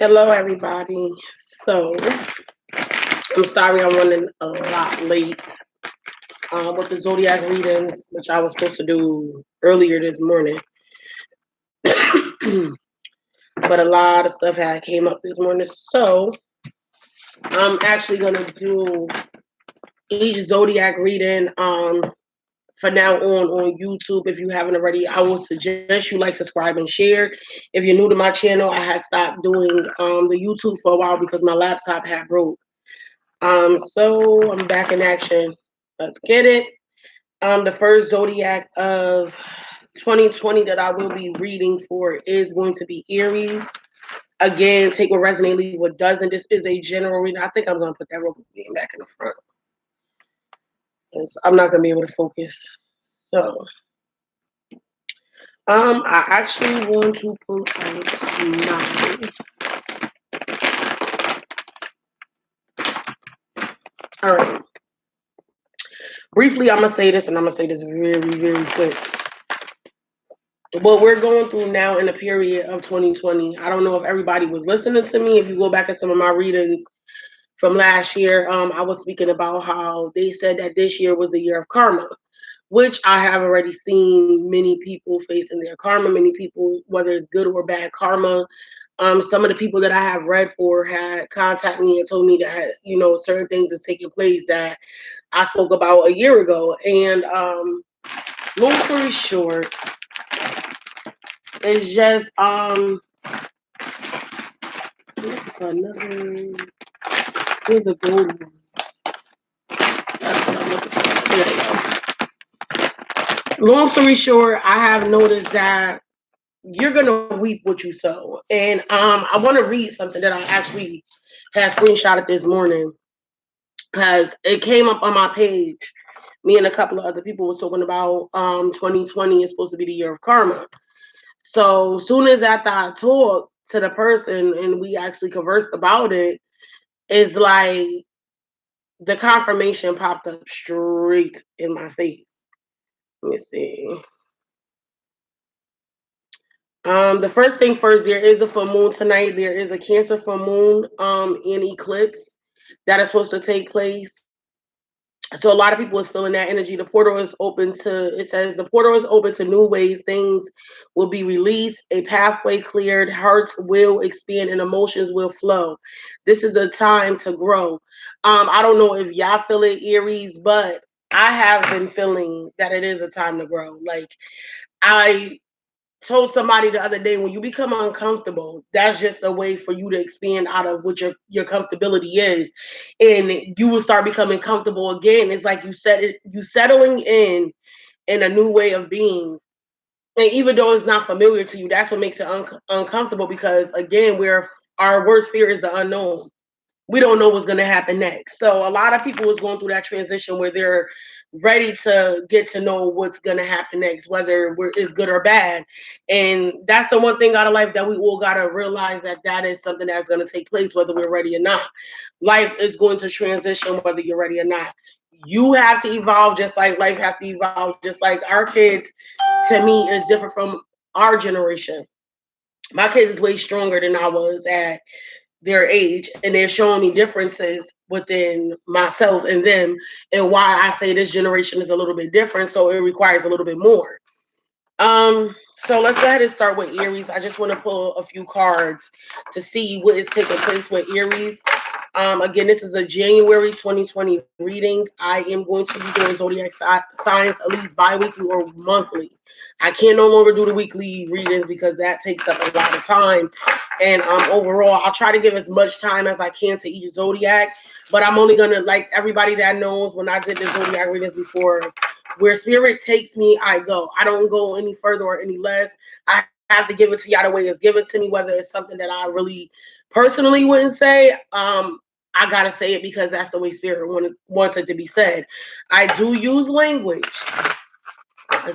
Hello, everybody. So, I'm sorry I'm running a lot late with the Zodiac readings, which I was supposed to do earlier this morning. But a lot of stuff had came up this morning. So, I'm actually going to do each Zodiac reading for now on YouTube. If you haven't already, I will suggest you like, subscribe, and share. If you're new to my channel, I had stopped doing the YouTube for a while because my laptop had broke. So I'm back in action. Let's get it. The first Zodiac of 2020 that I will be reading for is going to be Aries. Again, take what resonate, leave what doesn't. This is a general reading. I think I'm going to put that rubber being back in the front. I'm not going to be able to focus. So, I actually want to pull out mine. All right. Briefly, I'm going to say this, and I'm going to say this very quick. What we're going through now in the period of 2020, I don't know if everybody was listening to me. If you go back at some of my readings from last year, I was speaking about how they said that this year was the year of karma, which I have already seen many people facing their karma, many people, whether it's good or bad karma. Some of the people that I have read for had contacted me and told me that, certain things is taking place that I spoke about a year ago. And long story short, it's just another. Here's a gold one. That's what I'm looking for. Here we go. Long story short, I have noticed that you're gonna reap what you sow, and I want to read something that I actually had screenshotted this morning because it came up on my page. Me and a couple of other people was talking about 2020 is supposed to be the year of karma. So soon as after I talked to the person and we actually conversed about it, it's like the confirmation popped up straight in my face. Let me see. The first thing first, there is a full moon tonight. There is a Cancer full moon in eclipse that is supposed to take place. So a lot of people is feeling that energy. The portal is open to, it says the portal is open to new ways. Things will be released, a pathway cleared, hearts will expand, and emotions will flow. This is a time to grow. I don't know if y'all feel it, Aries, but I have been feeling that it is a time to grow. Like I told somebody the other day, when you become uncomfortable, that's just a way for you to expand out of what your comfortability is, and you will start becoming comfortable again. It's like you settling in a new way of being, and even though it's not familiar to you, that's what makes it uncomfortable, because again, our worst fear is the unknown. We don't know what's going to happen next. So a lot of people is going through that transition where they're ready to get to know what's going to happen next, whether it's good or bad. And that's the one thing out of life that we all got to realize, that that is something that's going to take place, whether we're ready or not. Life is going to transition whether you're ready or not. You have to evolve just like life have to evolve, just like our kids, to me, is different from our generation. My kids is way stronger than I was at their age, and they're showing me differences within myself and them, and why I say this generation is a little bit different, so it requires a little bit more. So let's go ahead and start with Aries. I just want to pull a few cards to see what is taking place with Aries. Again, this is a January 2020 reading. I am going to be doing zodiac signs at least bi-weekly or monthly. I can no longer do the weekly readings because that takes up a lot of time. And overall, I'll try to give as much time as I can to each zodiac. But I'm only gonna, like everybody that knows, when I did the zodiac readings before, where spirit takes me, I go. I don't go any further or any less. I have to give it to y'all the way it's given to me, whether it's something that I really personally wouldn't say. I gotta say it because that's the way spirit wants it to be said. I do use language.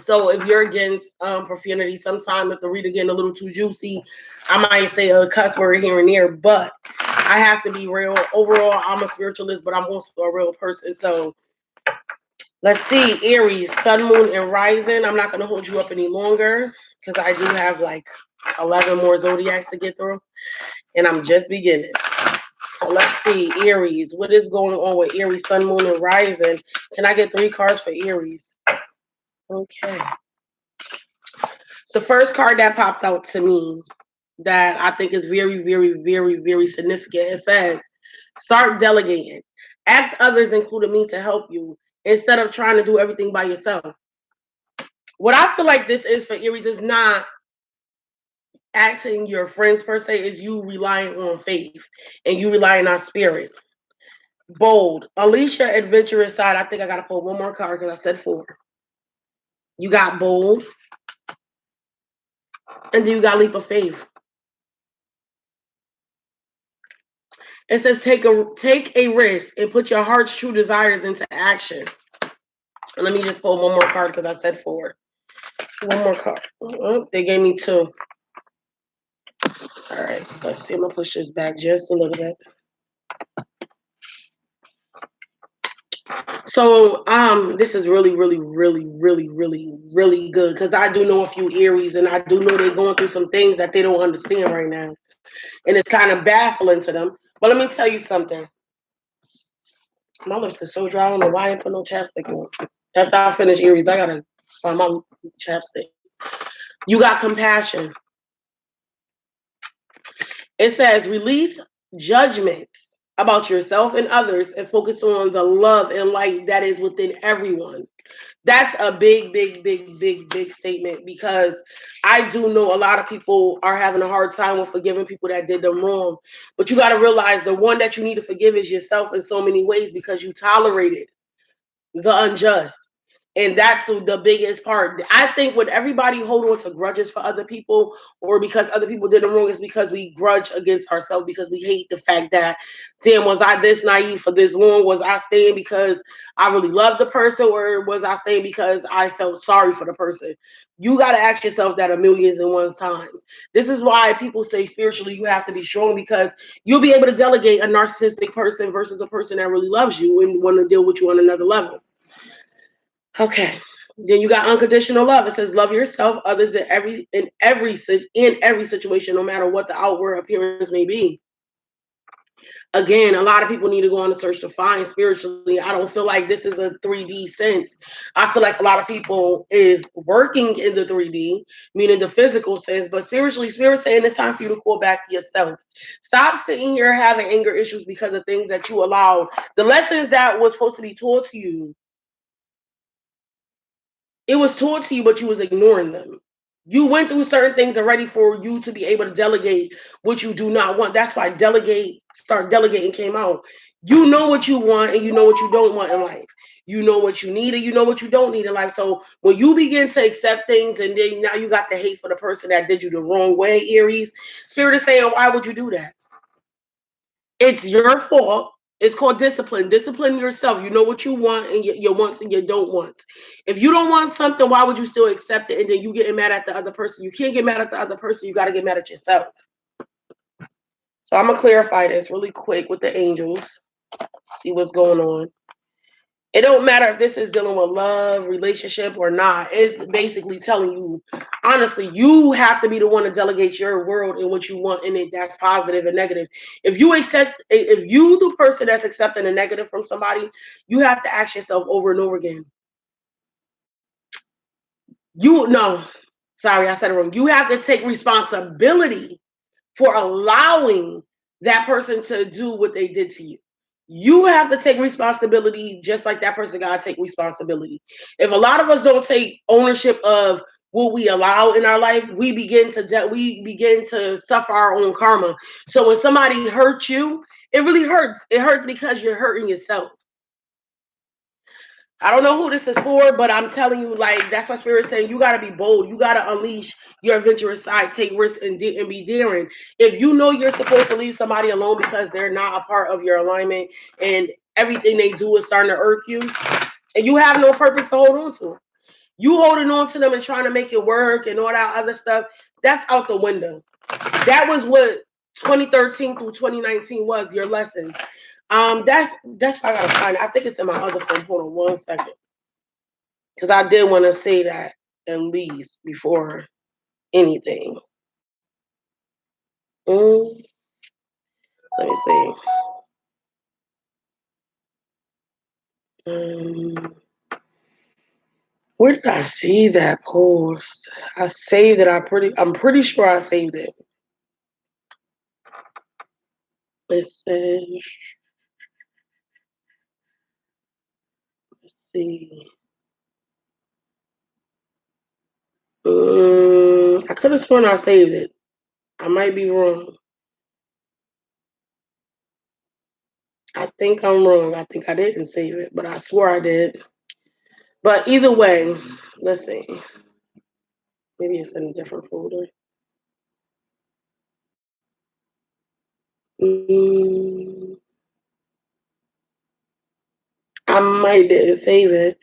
So if you're against profanity, sometimes if the reader getting a little too juicy, I might say a cuss word here and there. But I have to be real. Overall, I'm a spiritualist, but I'm also a real person. So let's see, Aries, Sun, Moon, and Rising. I'm not going to hold you up any longer because I do have like 11 more zodiacs to get through. and I'm just beginning. So let's see, Aries. What is going on with Aries, Sun, Moon, and Rising? Can I get 3 cards for Aries? Okay. The first card that popped out to me that I think is very, very, very, very significant. It says, start delegating. Ask others, including me, to help you instead of trying to do everything by yourself. What I feel like this is for Aries is not asking your friends per se, is you relying on faith and you relying on spirit. Bold. Unleash your adventurous side. I think I got to pull one more card because I said 4. You got bold, and then you got leap of faith. It says take a risk and put your heart's true desires into action. And let me just pull one more card because I said 4. One more card. Oh, they gave me 2. All right, let's see. I'm gonna push this back just a little bit. So, this is really, really, really, really, really, really good because I do know a few Aries, and I do know they're going through some things that they don't understand right now, and it's kind of baffling to them. But let me tell you something. My lips are so dry. I don't know why I ain't put no chapstick on. After I finish Aries, I gotta find my chapstick. You got compassion. It says release judgments about yourself and others and focus on the love and light that is within everyone. That's a big, big, big, big, big statement because I do know a lot of people are having a hard time with forgiving people that did them wrong. But you got to realize the one that you need to forgive is yourself in so many ways because you tolerated the unjust. And that's the biggest part. I think when everybody hold on to grudges for other people or because other people did them wrong is because we grudge against ourselves because we hate the fact that, damn, was I this naive for this long? Was I staying because I really loved the person or was I staying because I felt sorry for the person? You got to ask yourself that a millions and one times. This is why people say spiritually you have to be strong because you'll be able to delegate a narcissistic person versus a person that really loves you and want to deal with you on another level. Okay. Then you got unconditional love. It says love yourself, others in every situation, no matter what the outward appearance may be. Again, a lot of people need to go on a search to find spiritually. I don't feel like this is a 3D sense. I feel like a lot of people is working in the 3D, meaning the physical sense, but spiritually, spirit saying it's time for you to call back yourself. Stop sitting here having anger issues because of things that you allowed. The lessons that was supposed to be taught to you, it was taught to you, but you was ignoring them. You went through certain things already for you to be able to delegate what you do not want. That's why start delegating came out. You know what you want and you know what you don't want in life. You know what you need and you know what you don't need in life. So when you begin to accept things and then now you got the hate for the person that did you the wrong way, Aries, Spirit is saying, why would you do that? It's your fault. It's called discipline. Discipline yourself. You know what you want and your wants and your don't want. If you don't want something, why would you still accept it? And then you getting mad at the other person. You can't get mad at the other person. You got to get mad at yourself. So I'm gonna clarify this really quick with the angels. See what's going on. It don't matter if this is dealing with love, relationship, or not. It's basically telling you, honestly, you have to be the one to delegate your world and what you want in it. That's positive and negative. If you the person that's accepting a negative from somebody, you have to ask yourself over and over again. You no, sorry, I said it wrong. You have to take responsibility for allowing that person to do what they did to you. You have to take responsibility just like that person got to take responsibility. If a lot of us don't take ownership of what we allow in our life, we begin to suffer our own karma. So when somebody hurts you, it really hurts. It hurts because you're hurting yourself. I don't know who this is for, but I'm telling you, like, that's why Spirit's saying you got to be bold. You got to unleash your adventurous side, take risks, and be daring. If you know you're supposed to leave somebody alone because they're not a part of your alignment and everything they do is starting to irk you, and you have no purpose to hold on to, you holding on to them and trying to make it work and all that other stuff, that's out the window. That was what 2013 through 2019 was your lesson. That's why I gotta find it. I think it's in my other phone. Hold on 1 second. Because I did want to say that at least before anything. Mm. Let me see. Um, where did I see that post? I saved it. I'm pretty sure I saved it. It says, let's see. I could have sworn I saved it. I might be wrong. I think I'm wrong. I think I didn't save it, but I swore I did. But either way, let's see. Maybe it's in a different folder. Mm, I might didn't save it.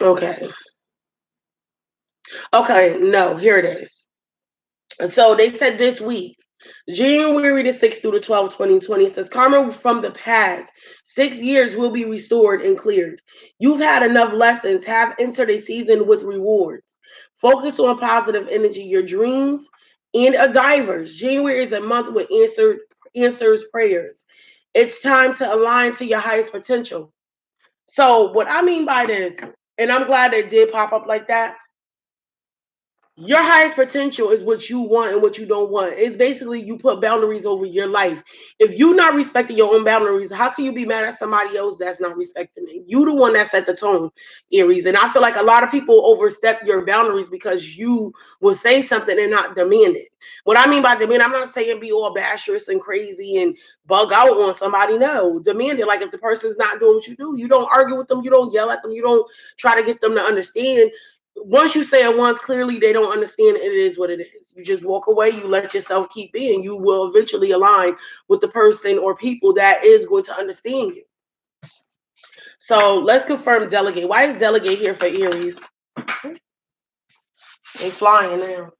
Okay. Okay, no, here it is. So they said this week, January the 6th through the 12th, 2020, says karma from the past 6 years will be restored and cleared. You've had enough lessons, have entered a season with rewards. Focus on positive energy, your dreams, and a divers. January is a month with answers prayers. It's time to align to your highest potential. So what I mean by this, and I'm glad it did pop up like that, your highest potential is what you want and what you don't want. It's basically you put boundaries over your life. If you're not respecting your own boundaries, how can you be mad at somebody else that's not respecting it? You the one that set the tone, Aries. And I feel like a lot of people overstep your boundaries because you will say something and not demand it. What I mean by demand, I'm not saying be all bashful and crazy and bug out on somebody. No, demand it. Like if the person's not doing what you do, you don't argue with them, you don't yell at them, you don't try to get them to understand. Once you say it once, clearly they don't understand it is what it is. You just walk away, you let yourself keep being. You will eventually align with the person or people that is going to understand you. So let's confirm delegate. Why is delegate here for Aries? They flying now.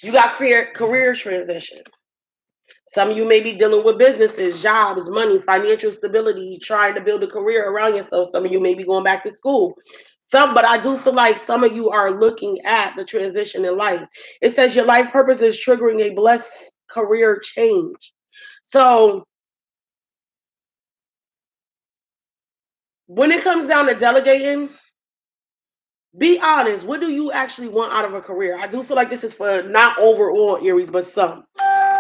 You got career transition. Some of you may be dealing with businesses, jobs, money, financial stability, trying to build a career around yourself. Some of you may be going back to school. But I do feel like some of you are looking at the transition in life. It says your life purpose is triggering a blessed career change. So when it comes down to delegating, be honest. What do you actually want out of a career? I do feel like this is for not overall Aries, but some.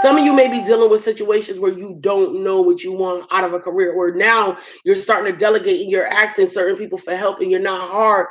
Some of you may be dealing with situations where you don't know what you want out of a career, or now you're starting to delegate and you're asking certain people for help and you're not hard.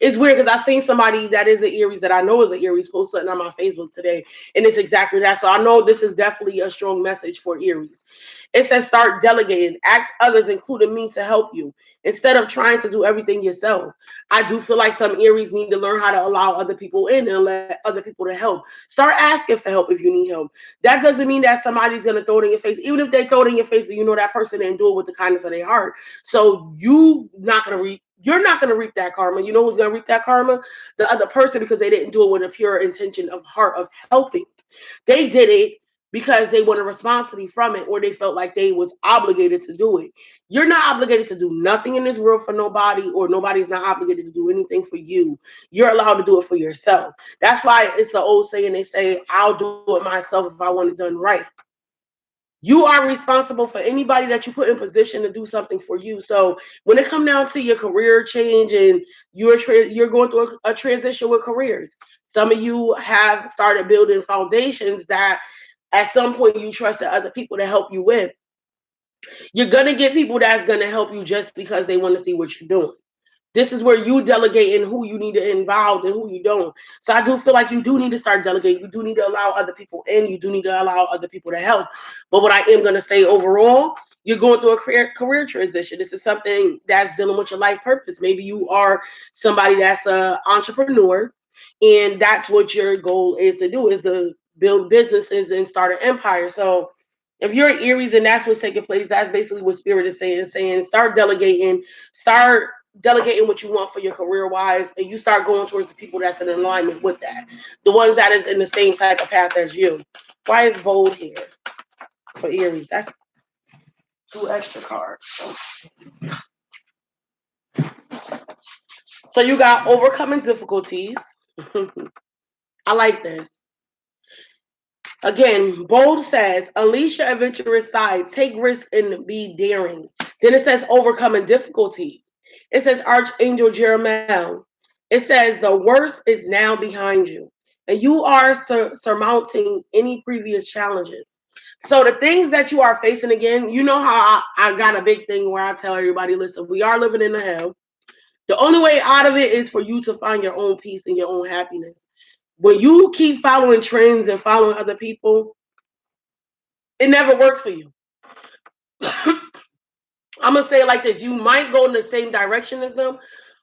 It's weird because I seen somebody that is an Aries that I know is an Aries post something on my Facebook today, and it's exactly that. So I know this is definitely a strong message for Aries. It says start delegating, ask others, including me, to help you instead of trying to do everything yourself. I do feel like some Aries need to learn how to allow other people in and let other people to help. Start asking for help if you need help. That doesn't mean that somebody's gonna throw it in your face. Even if they throw it in your face, you know that person didn't do it with the kindness of their heart. So you're not gonna reap that karma. You know who's gonna reap that karma? The other person, because they didn't do it with a pure intention of heart of helping. They did it because they want a responsibility from it, or they felt like they was obligated to do it. You're not obligated to do nothing in this world for nobody, or nobody's not obligated to do anything for you. You're allowed to do it for yourself. That's why it's the old saying, they say, I'll do it myself if I want it done right. You are responsible for anybody that you put in position to do something for you. So when it comes down to your career change and you're going through a transition with careers, some of you have started building foundations that at some point you trusted other people to help you with. You're gonna get people that's gonna help you just because they want to see what you're doing. This is where you delegate and who you need to involve and who you don't. So I do feel like you do need to start delegating. You do need to allow other people in. You do need to allow other people to help. But what I am going to say overall, you're going through a career transition. This is something that's dealing with your life purpose. Maybe you are somebody that's an entrepreneur, and that's what your goal is to do, is to build businesses and start an empire. So if you're Aries and that's what's taking place, that's basically what Spirit is saying. It's saying start delegating what you want for your career wise, and you start going towards the people that's in alignment with that, the ones that is in the same type of path as you. Why is bold here for Aries? That's two extra cards. So you got overcoming difficulties. I like this. Again, bold says, unleash your adventurous side, take risks and be daring. Then it says, overcoming difficulties. It says, Archangel Jeremiah. It says, the worst is now behind you. And you are surmounting any previous challenges. So the things that you are facing again, you know how I got a big thing where I tell everybody, listen, we are living in a hell. The only way out of it is for you to find your own peace and your own happiness. When you keep following trends and following other people, it never works for you. I'm gonna say it like this: you might go in the same direction as them,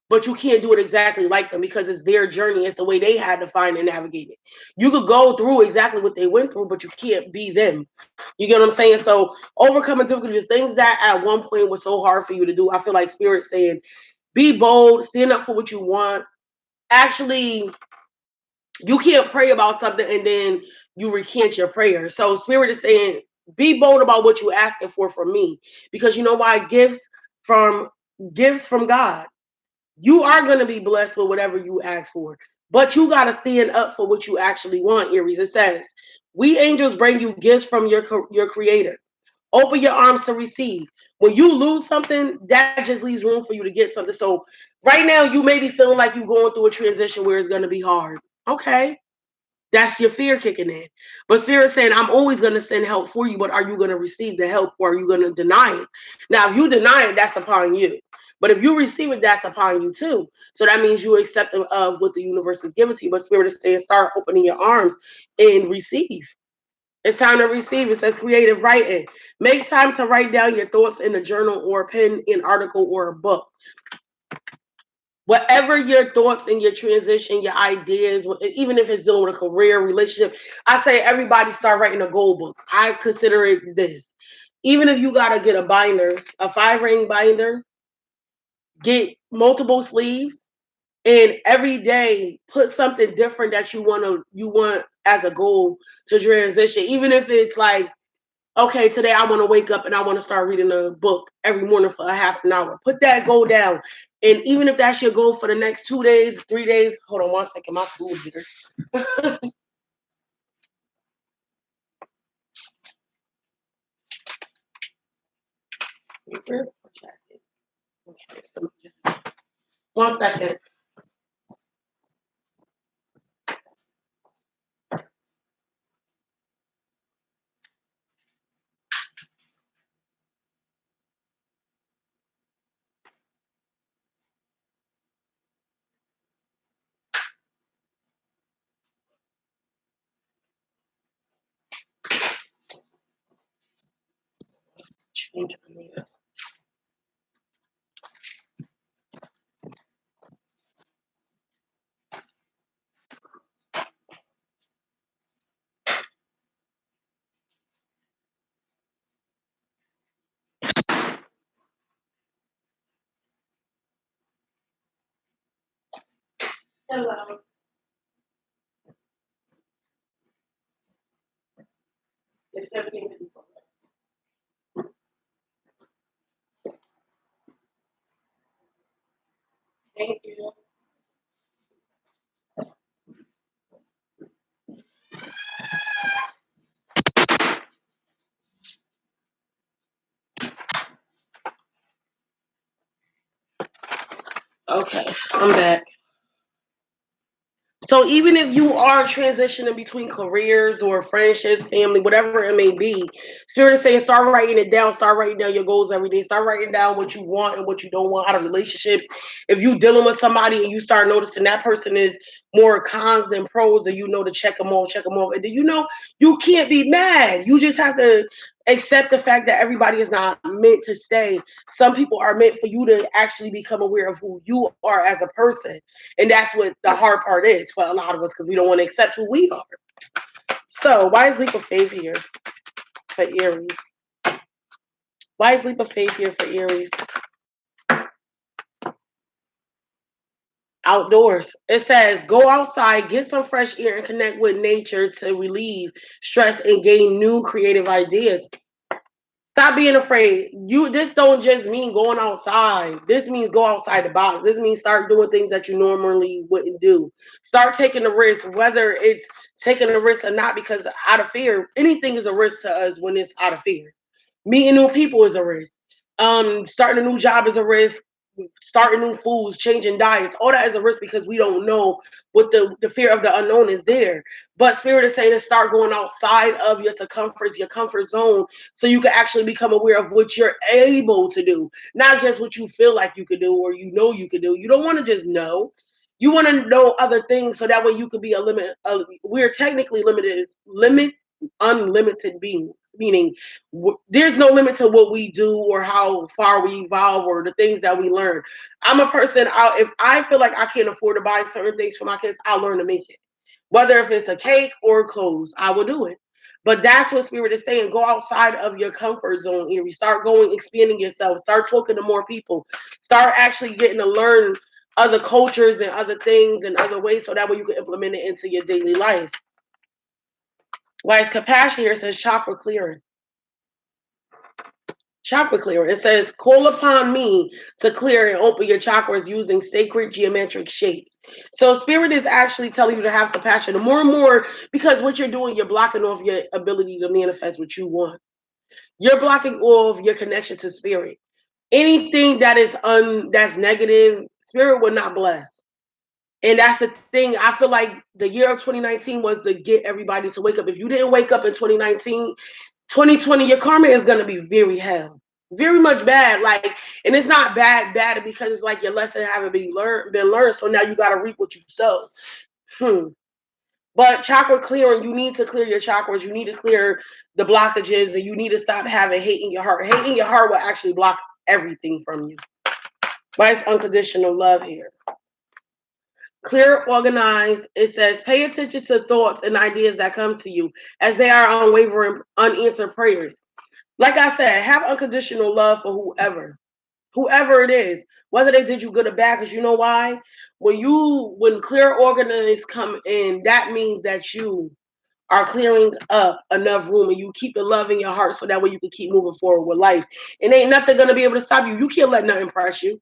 but you can't do it exactly like them because it's their journey. It's the way they had to find and navigate it. You could go through exactly what they went through, but you can't be them. You get what I'm saying? So overcoming difficulties, things that at one point was so hard for you to do. I feel like Spirit saying, be bold, stand up for what you want. Actually, you can't pray about something and then you recant your prayer. So Spirit is saying, be bold about what you're asking for from me, because you know why? From gifts from God. You are going to be blessed with whatever you ask for, but you got to stand up for what you actually want. Aries, it says, we angels bring you gifts from your Creator. Open your arms to receive. When you lose something, that just leaves room for you to get something. So right now, you may be feeling like you're going through a transition where it's going to be hard. Okay, that's your fear kicking in. But Spirit's saying, I'm always going to send help for you, but are you going to receive the help or are you going to deny it? Now, if you deny it, that's upon you. But if you receive it, that's upon you too. So that means you accept of what the universe is giving to you. But Spirit is saying, start opening your arms and receive. It's time to receive. It says creative writing. Make time to write down your thoughts in a journal or a pen, an article, or a book. Whatever your thoughts and your transition, your ideas, even if it's dealing with a career, relationship, I say everybody start writing a goal book. I consider it this. Even if you gotta get a binder, a 5-ring binder, get multiple sleeves, and every day put something different that you want as a goal to transition. Even if it's like, okay, today I want to wake up and I want to start reading a book every morning for a half an hour. Put that goal down. And even if that's your goal for the next 2 days, 3 days, hold on one second, my food here. Okay, one second. Hello. It's 15 minutes. Thank you. Okay, I'm back. So even if you are transitioning between careers or friendships, family, whatever it may be, Spirit is saying start writing it down. Start writing down your goals every day. Start writing down what you want and what you don't want out of relationships. If you dealing with somebody and you start noticing that person is more cons than pros, then you know to check them off, check them off. And then you know you can't be mad. You just have to accept the fact that everybody is not meant to stay. Some people are meant for you to actually become aware of who you are as a person. And that's what the hard part is for a lot of us because we don't want to accept who we are. So, why is leap of faith here for Aries? Why is leap of faith here for Aries? Outdoors. It says go outside, get some fresh air, and connect with nature to relieve stress and gain new creative ideas. Stop being afraid. This don't just mean going outside. This means go outside the box. This means start doing things that you normally wouldn't do. Start taking the risk, whether it's taking a risk or not, because out of fear, anything is a risk to us when it's out of fear. Meeting new people is a risk. Starting a new job is a risk. Starting new foods, changing diets, all that is a risk because we don't know what the fear of the unknown is there. But spirit is saying to start going outside of your comfort zone, so you can actually become aware of what you're able to do, not just what you feel like you could do or you could do. You don't want to just know. You want to know other things so that way you could be a limit. We're technically unlimited beings, meaning there's no limit to what we do or how far we evolve or the things that we learn. I'm a person, if I feel like I can't afford to buy certain things for my kids, I'll learn to make it. Whether if it's a cake or clothes, I will do it. But that's what spirit is saying. Go outside of your comfort zone, Aries. Start going, expanding yourself. Start talking to more people. Start actually getting to learn other cultures and other things and other ways so that way you can implement it into your daily life. Why is compassion here? It says chakra clearing. Chakra clearing. It says, call upon me to clear and open your chakras using sacred geometric shapes. So spirit is actually telling you to have compassion. And more, because what you're doing, you're blocking off your ability to manifest what you want. You're blocking off your connection to spirit. Anything that is that's negative, spirit will not bless. And that's the thing. I feel like the year of 2019 was to get everybody to wake up. If you didn't wake up in 2019, 2020, your karma is going to be very hell. Very much bad. Like, and it's not bad because it's like your lesson haven't been learned. So now you got to reap what you sow. But chakra clearing, you need to clear your chakras. You need to clear the blockages, and you need to stop having hate in your heart. Hate in your heart will actually block everything from you. Why is unconditional love here? Clear, organized. It says, pay attention to thoughts and ideas that come to you as they are unwavering, unanswered prayers. Like I said, have unconditional love for whoever it is, whether they did you good or bad. Because you know why? When clear, organized come in, that means that you are clearing up enough room and you keep the love in your heart so that way you can keep moving forward with life. And ain't nothing gonna be able to stop you. You can't let nothing press you.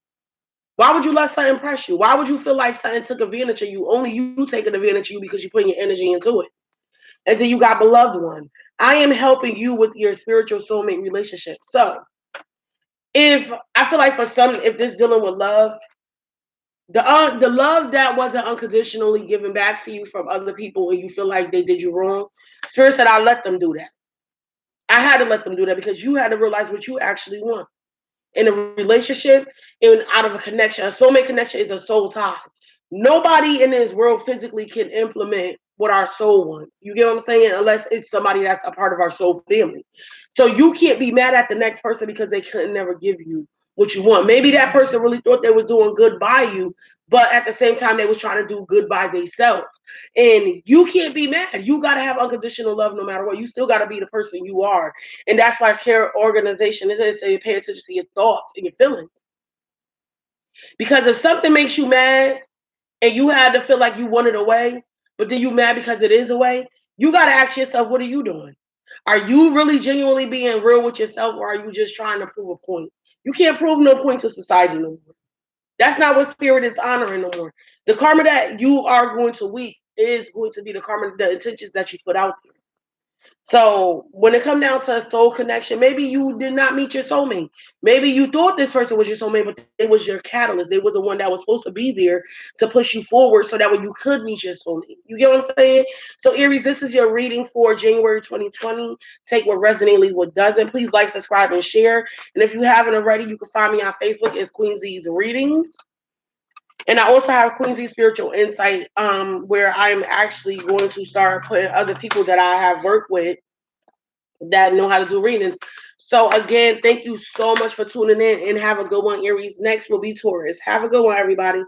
Why would you let something press you? Why would you feel like something took advantage of you? Only you taking advantage of you because you're putting your energy into it. Until you got beloved one. I am helping you with your spiritual soulmate relationship. So if I feel like for some, if this dealing with love, the love that wasn't unconditionally given back to you from other people and you feel like they did you wrong, spirit said I let them do that. I had to let them do that because you had to realize what you actually want in a relationship and out of a connection. A soulmate connection is a soul tie. Nobody in this world physically can implement what our soul wants. You get what I'm saying? Unless it's somebody that's a part of our soul family. So you can't be mad at the next person because they couldn't never give you what you want. Maybe that person really thought they was doing good by you, but at the same time they was trying to do good by themselves. And you can't be mad. You gotta have unconditional love no matter what. You still gotta be the person you are. And that's why care organization is say pay attention to your thoughts and your feelings. Because if something makes you mad and you had to feel like you want it away, but then you mad because it is away, you got to ask yourself, what are you doing? Are you really genuinely being real with yourself, or are you just trying to prove a point? You can't prove no point to society no more. That's not what spirit is honoring no more. The karma that you are going to reap is going to be the karma, the intentions that you put out there. So when it comes down to a soul connection, maybe you did not meet your soulmate. Maybe you thought this person was your soulmate, but they was your catalyst. They was the one that was supposed to be there to push you forward so that way you could meet your soulmate. You get what I'm saying? So Aries, this is your reading for January 2020. Take what resonates, leave what doesn't. Please like, subscribe, and share. And if you haven't already, you can find me on Facebook as Queen Z's Readings. And I also have Queen Z Spiritual Insight, where I'm actually going to start putting other people that I have worked with that know how to do readings. So again, thank you so much for tuning in and have a good one, Aries. Next will be Taurus. Have a good one, everybody.